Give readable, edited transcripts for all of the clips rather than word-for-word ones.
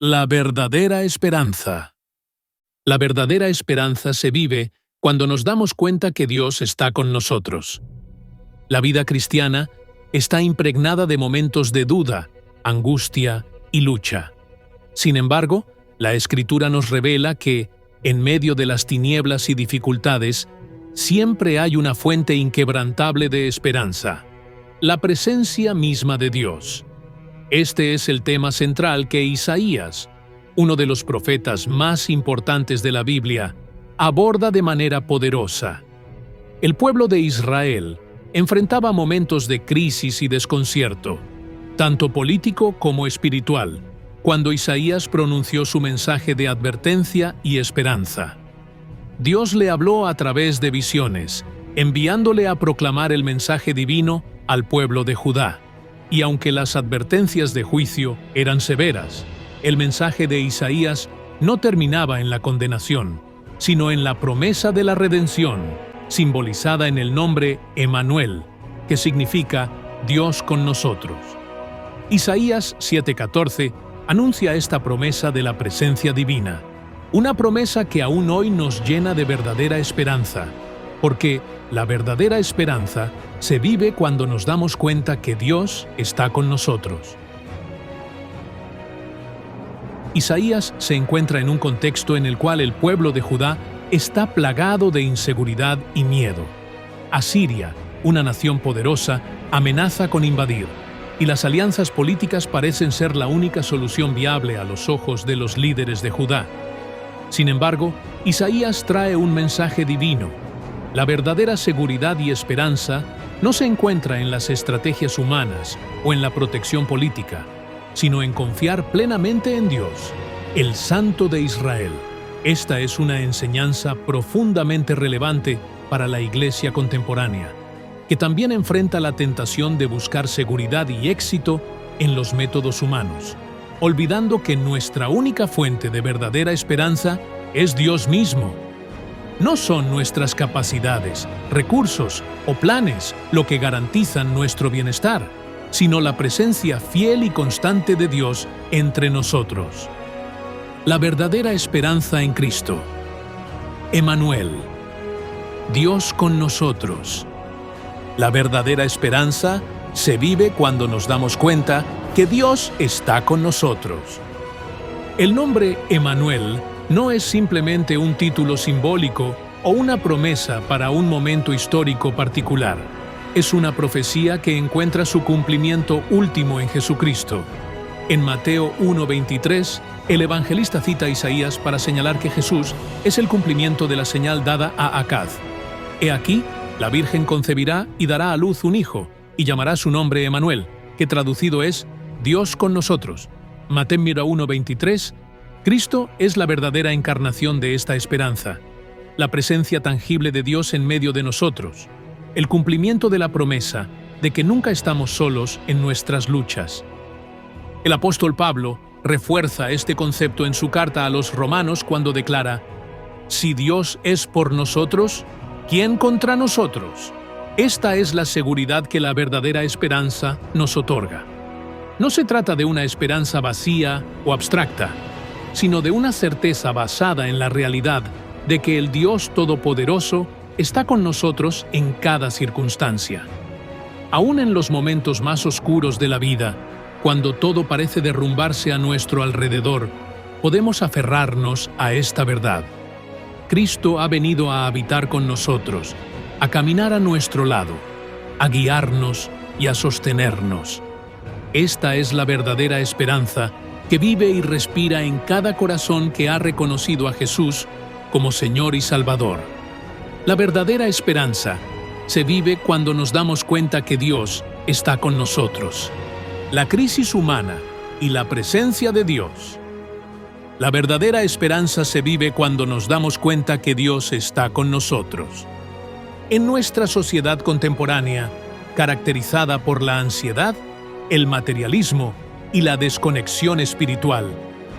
La verdadera esperanza. La verdadera esperanza se vive cuando nos damos cuenta que Dios está con nosotros. La vida cristiana está impregnada de momentos de duda, angustia y lucha. Sin embargo, la Escritura nos revela que, en medio de las tinieblas y dificultades, siempre hay una fuente inquebrantable de esperanza: la presencia misma de Dios. Este es el tema central que Isaías, uno de los profetas más importantes de la Biblia, aborda de manera poderosa. El pueblo de Israel enfrentaba momentos de crisis y desconcierto, tanto político como espiritual, cuando Isaías pronunció su mensaje de advertencia y esperanza. Dios le habló a través de visiones, enviándole a proclamar el mensaje divino al pueblo de Judá. Y aunque las advertencias de juicio eran severas, el mensaje de Isaías no terminaba en la condenación, sino en la promesa de la redención, simbolizada en el nombre Emanuel, que significa Dios con nosotros. Isaías 7:14 anuncia esta promesa de la presencia divina, una promesa que aún hoy nos llena de verdadera esperanza, porque la verdadera esperanza se vive cuando nos damos cuenta que Dios está con nosotros. Isaías se encuentra en un contexto en el cual el pueblo de Judá está plagado de inseguridad y miedo. Asiria, una nación poderosa, amenaza con invadir, y las alianzas políticas parecen ser la única solución viable a los ojos de los líderes de Judá. Sin embargo, Isaías trae un mensaje divino. La verdadera seguridad y esperanza no se encuentra en las estrategias humanas o en la protección política, sino en confiar plenamente en Dios, el Santo de Israel. Esta es una enseñanza profundamente relevante para la Iglesia contemporánea, que también enfrenta la tentación de buscar seguridad y éxito en los métodos humanos, olvidando que nuestra única fuente de verdadera esperanza es Dios mismo. No son nuestras capacidades, recursos o planes lo que garantizan nuestro bienestar, sino la presencia fiel y constante de Dios entre nosotros. La verdadera esperanza en Cristo. Emanuel, Dios con nosotros. La verdadera esperanza se vive cuando nos damos cuenta que Dios está con nosotros. El nombre Emanuel no es simplemente un título simbólico o una promesa para un momento histórico particular. Es una profecía que encuentra su cumplimiento último en Jesucristo. En Mateo 1:23, el evangelista cita a Isaías para señalar que Jesús es el cumplimiento de la señal dada a Acaz. He aquí, la Virgen concebirá y dará a luz un hijo, y llamará su nombre Emanuel, que traducido es Dios con nosotros. Mateo 1:23. Cristo es la verdadera encarnación de esta esperanza, la presencia tangible de Dios en medio de nosotros, el cumplimiento de la promesa de que nunca estamos solos en nuestras luchas. El apóstol Pablo refuerza este concepto en su carta a los romanos cuando declara: «Si Dios es por nosotros, ¿quién contra nosotros?». Esta es la seguridad que la verdadera esperanza nos otorga. No se trata de una esperanza vacía o abstracta, sino de una certeza basada en la realidad de que el Dios Todopoderoso está con nosotros en cada circunstancia. Aún en los momentos más oscuros de la vida, cuando todo parece derrumbarse a nuestro alrededor, podemos aferrarnos a esta verdad. Cristo ha venido a habitar con nosotros, a caminar a nuestro lado, a guiarnos y a sostenernos. Esta es la verdadera esperanza que vive y respira en cada corazón que ha reconocido a Jesús como Señor y Salvador. La verdadera esperanza se vive cuando nos damos cuenta que Dios está con nosotros. La crisis humana y la presencia de Dios. La verdadera esperanza se vive cuando nos damos cuenta que Dios está con nosotros. En nuestra sociedad contemporánea, caracterizada por la ansiedad, el materialismo y la desconexión espiritual,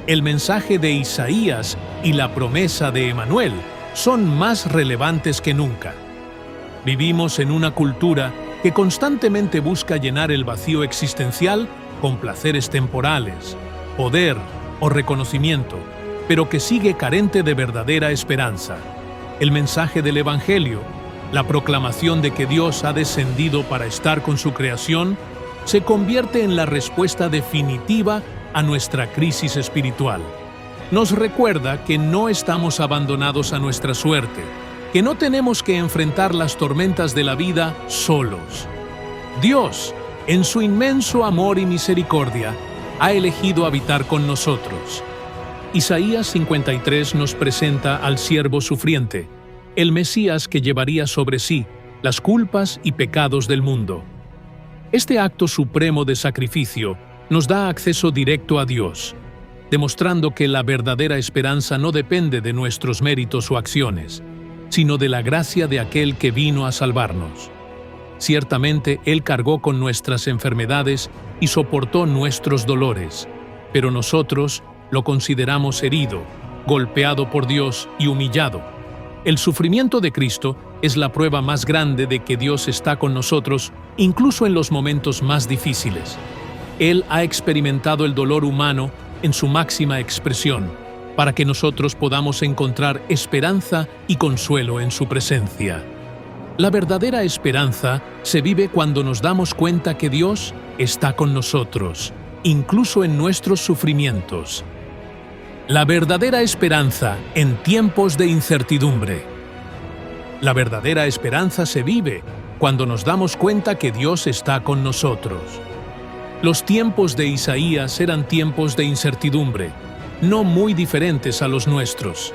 el mensaje de Isaías y la promesa de Emanuel son más relevantes que nunca. Vivimos en una cultura que constantemente busca llenar el vacío existencial con placeres temporales, poder, o reconocimiento, pero que sigue carente de verdadera esperanza. El mensaje del Evangelio, la proclamación de que Dios ha descendido para estar con su creación, se convierte en la respuesta definitiva a nuestra crisis espiritual. Nos recuerda que no estamos abandonados a nuestra suerte, que no tenemos que enfrentar las tormentas de la vida solos. Dios, en su inmenso amor y misericordia, ha elegido habitar con nosotros. Isaías 53 nos presenta al siervo sufriente, el Mesías que llevaría sobre sí las culpas y pecados del mundo. Este acto supremo de sacrificio nos da acceso directo a Dios, demostrando que la verdadera esperanza no depende de nuestros méritos o acciones, sino de la gracia de aquel que vino a salvarnos. Ciertamente, Él cargó con nuestras enfermedades y soportó nuestros dolores, pero nosotros lo consideramos herido, golpeado por Dios y humillado. El sufrimiento de Cristo es la prueba más grande de que Dios está con nosotros, incluso en los momentos más difíciles. Él ha experimentado el dolor humano en su máxima expresión, para que nosotros podamos encontrar esperanza y consuelo en su presencia. La verdadera esperanza se vive cuando nos damos cuenta que Dios está con nosotros, incluso en nuestros sufrimientos. La verdadera esperanza en tiempos de incertidumbre. La verdadera esperanza se vive cuando nos damos cuenta que Dios está con nosotros. Los tiempos de Isaías eran tiempos de incertidumbre, no muy diferentes a los nuestros.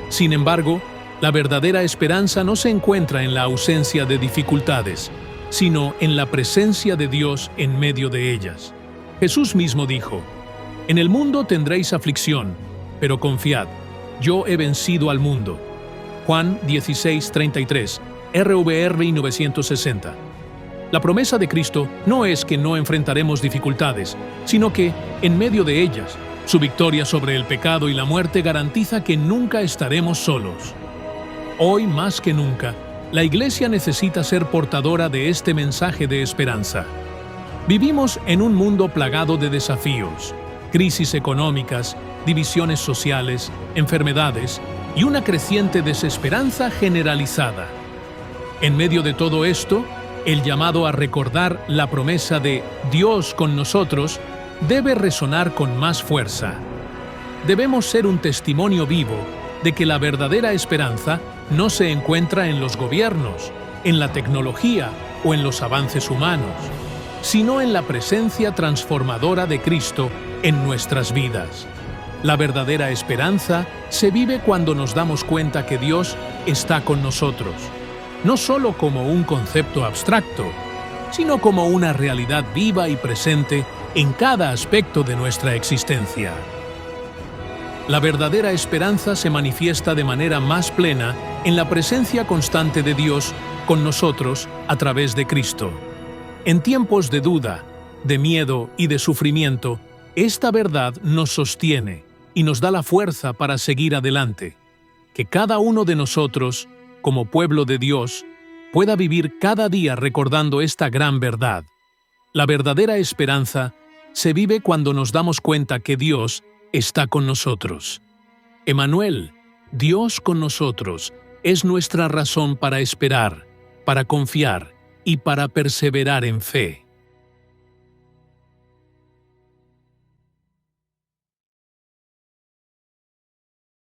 Sin embargo, la verdadera esperanza no se encuentra en la ausencia de dificultades, sino en la presencia de Dios en medio de ellas. Jesús mismo dijo: «En el mundo tendréis aflicción, pero confiad, yo he vencido al mundo». Juan 16:33, RVR 960. La promesa de Cristo no es que no enfrentaremos dificultades, sino que, en medio de ellas, su victoria sobre el pecado y la muerte garantiza que nunca estaremos solos. Hoy más que nunca, la Iglesia necesita ser portadora de este mensaje de esperanza. Vivimos en un mundo plagado de desafíos, crisis económicas, divisiones sociales, enfermedades y una creciente desesperanza generalizada. En medio de todo esto, el llamado a recordar la promesa de Dios con nosotros debe resonar con más fuerza. Debemos ser un testimonio vivo de que la verdadera esperanza no se encuentra en los gobiernos, en la tecnología o en los avances humanos, sino en la presencia transformadora de Cristo en nuestras vidas. La verdadera esperanza se vive cuando nos damos cuenta que Dios está con nosotros, no solo como un concepto abstracto, sino como una realidad viva y presente en cada aspecto de nuestra existencia. La verdadera esperanza se manifiesta de manera más plena en la presencia constante de Dios con nosotros a través de Cristo. En tiempos de duda, de miedo y de sufrimiento, esta verdad nos sostiene y nos da la fuerza para seguir adelante. Que cada uno de nosotros, como pueblo de Dios, pueda vivir cada día recordando esta gran verdad. La verdadera esperanza se vive cuando nos damos cuenta que Dios está con nosotros. Emmanuel, Dios con nosotros, es nuestra razón para esperar, para confiar y para perseverar en fe.